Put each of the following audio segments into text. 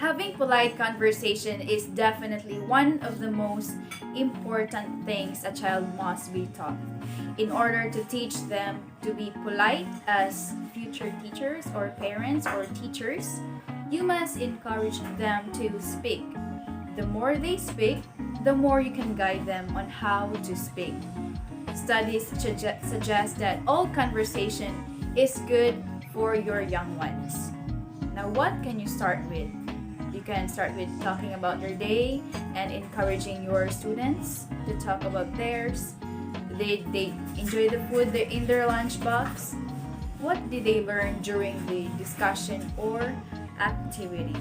Having polite conversation is definitely one of the most important things a child must be taught. In order to teach them to be polite as future teachers or parents or teachers, you must encourage them to speak. The more they speak, the more you can guide them on how to speak. Studies suggest that all conversation is good for your young ones. Now, what can you start with? You can start with talking about your day and encouraging your students to talk about theirs. They enjoy the food in their lunchbox. What did they learn during the discussion or activity?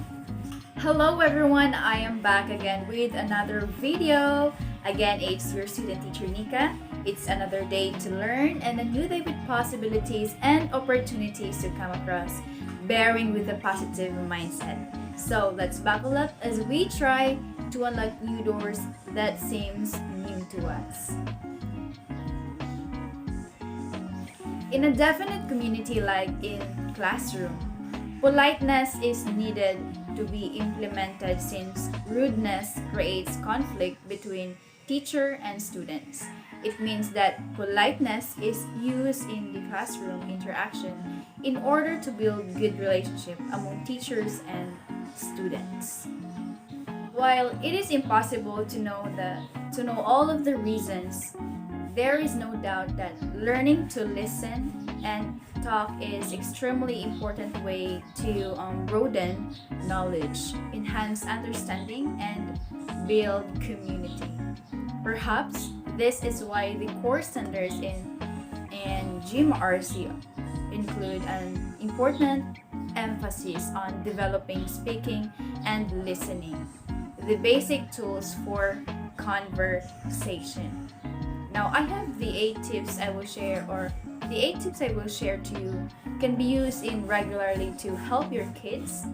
Hello everyone, I am back again with another video. Again, it's your student teacher Nika. It's another day to learn and a new day with possibilities and opportunities to come across, bearing with a positive mindset. So let's buckle up as we try to unlock new doors that seems new to us. In a definite community like in classroom, politeness is needed to be implemented since rudeness creates conflict between teacher and students. It means that politeness is used in the classroom interaction in order to build good relationship among teachers and students. While it is impossible to know all of the reasons, there is no doubt that learning to listen and talk is extremely important way to broaden knowledge, enhance understanding, and build community. Perhaps this is why the course standards in GMRC include an important emphasis on developing speaking and listening, the basic tools for conversation. Now, I have the 8 tips I will share, or the 8 tips I will share to you can be used in regularly to help your kids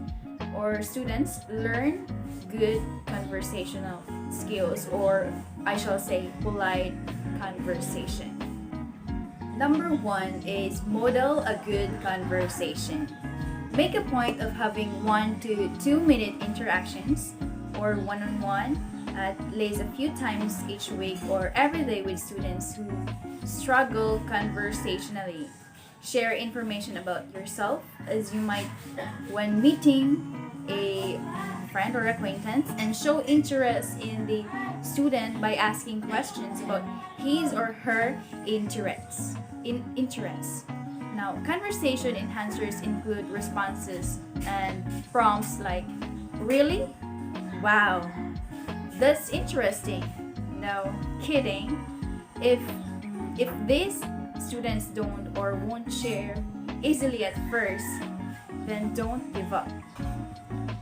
or students learn good conversational skills, or I shall say polite conversation. Number 1 is model a good conversation. Make a point of having 1 to 2 minute interactions or one-on-one at least a few times each week or every day with students who struggle conversationally. Share information about yourself as you might when meeting a friend or acquaintance, and show interest in the student by asking questions about his or her interests. Now, conversation enhancers include responses and prompts like "Really? Wow. That's interesting. No kidding." If these students don't or won't share easily at first, then don't give up.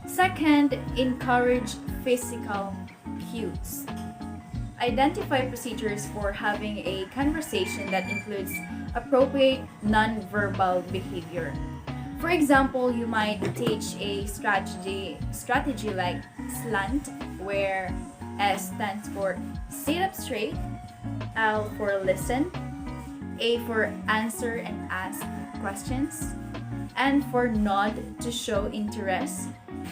Second, encourage physical cues. Identify procedures for having a conversation that includes appropriate nonverbal behavior. For example, you might teach a strategy like SLANT, where S stands for sit up straight, L for listen, A for answer and ask questions, N for nod to show interest,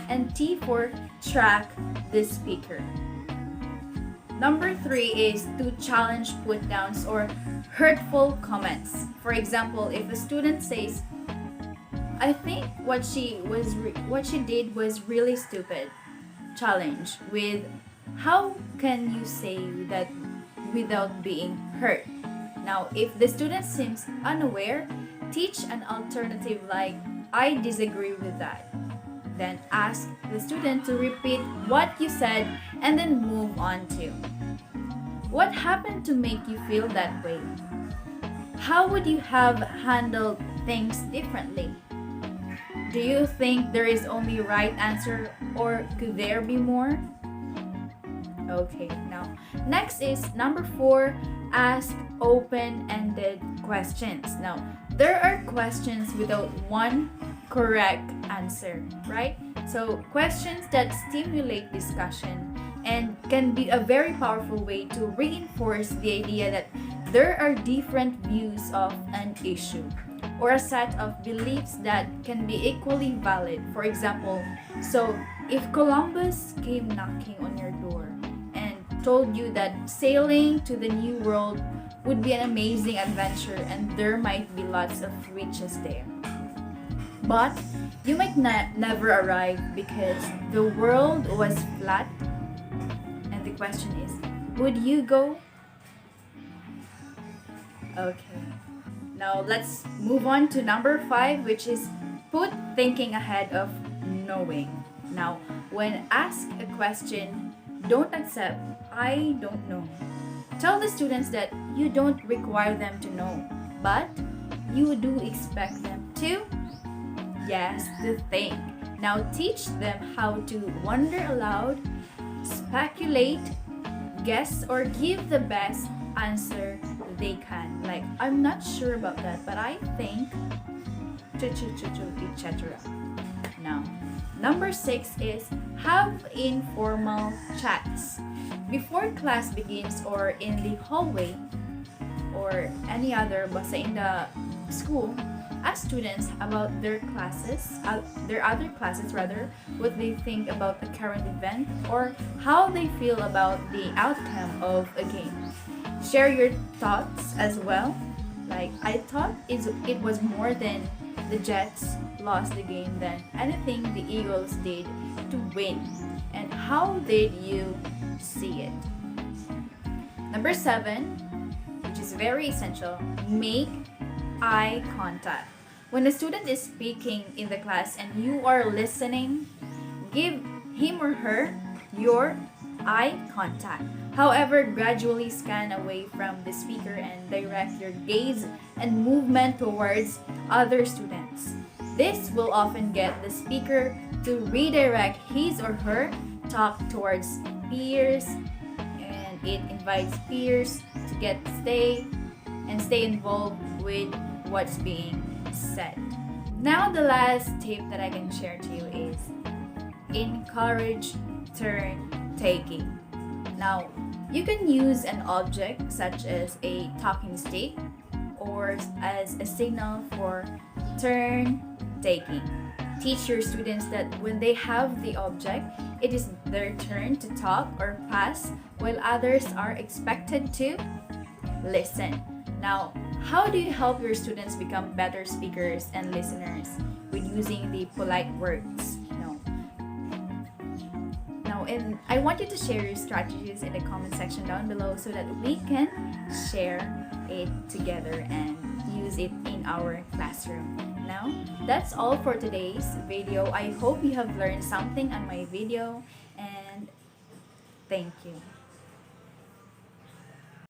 and T for track the speaker. Number 3 is to challenge put downs or hurtful comments. For example, if a student says, "I think what she did was really stupid," challenge with, "How can you say that without being hurt?" Now, if the student seems unaware, teach an alternative like, "I disagree with that." Then ask the student to repeat what you said and then move on to, "What happened to make you feel that way? How would you have handled things differently? Do you think there is only right answer, or could there be more?" Okay, now next is number 4, ask open-ended questions. Now, there are questions without one correct answer, right? So questions that stimulate discussion and can be a very powerful way to reinforce the idea that there are different views of an issue. or a set of beliefs that can be equally valid. For example, so if Columbus came knocking on your door and told you that sailing to the New World would be an amazing adventure and there might be lots of riches there. But you might never arrive because the world was flat. And the question is, would you go? Okay. Now let's move on to number 5, which is put thinking ahead of knowing. Now, when asked a question, don't accept, I don't know. Tell the students that you don't require them to know, but you do expect them to, yes, to think. Now teach them how to wonder aloud, speculate, guess, or give the best answer they can. Like, I'm not sure about that, but I think, etc. Now, number 6 is have informal chats. Before class begins or in the hallway or any other, basta in the school, ask students about their classes, their other classes rather, what they think about the current event or how they feel about the outcome of a game. Share your thoughts as well. Like, I thought it was more than the Jets lost the game than anything the Eagles did to win. And how did you see it? Number 7, which is very essential, make eye contact. When a student is speaking in the class and you are listening, give him or her your eye contact. However, gradually scan away from the speaker and direct your gaze and movement towards other students. This will often get the speaker to redirect his or her talk towards peers, and it invites peers to stay involved with what's being said. Now the last tip that I can share to you is encourage turn taking. Now, you can use an object such as a talking stick or as a signal for turn taking. Teach your students that when they have the object, it is their turn to talk or pass while others are expected to listen. Now, how do you help your students become better speakers and listeners with using the polite words? And I want you to share your strategies in the comment section down below so that we can share it together and use it in our classroom. Now, that's all for today's video. I hope you have learned something on my video, and thank you.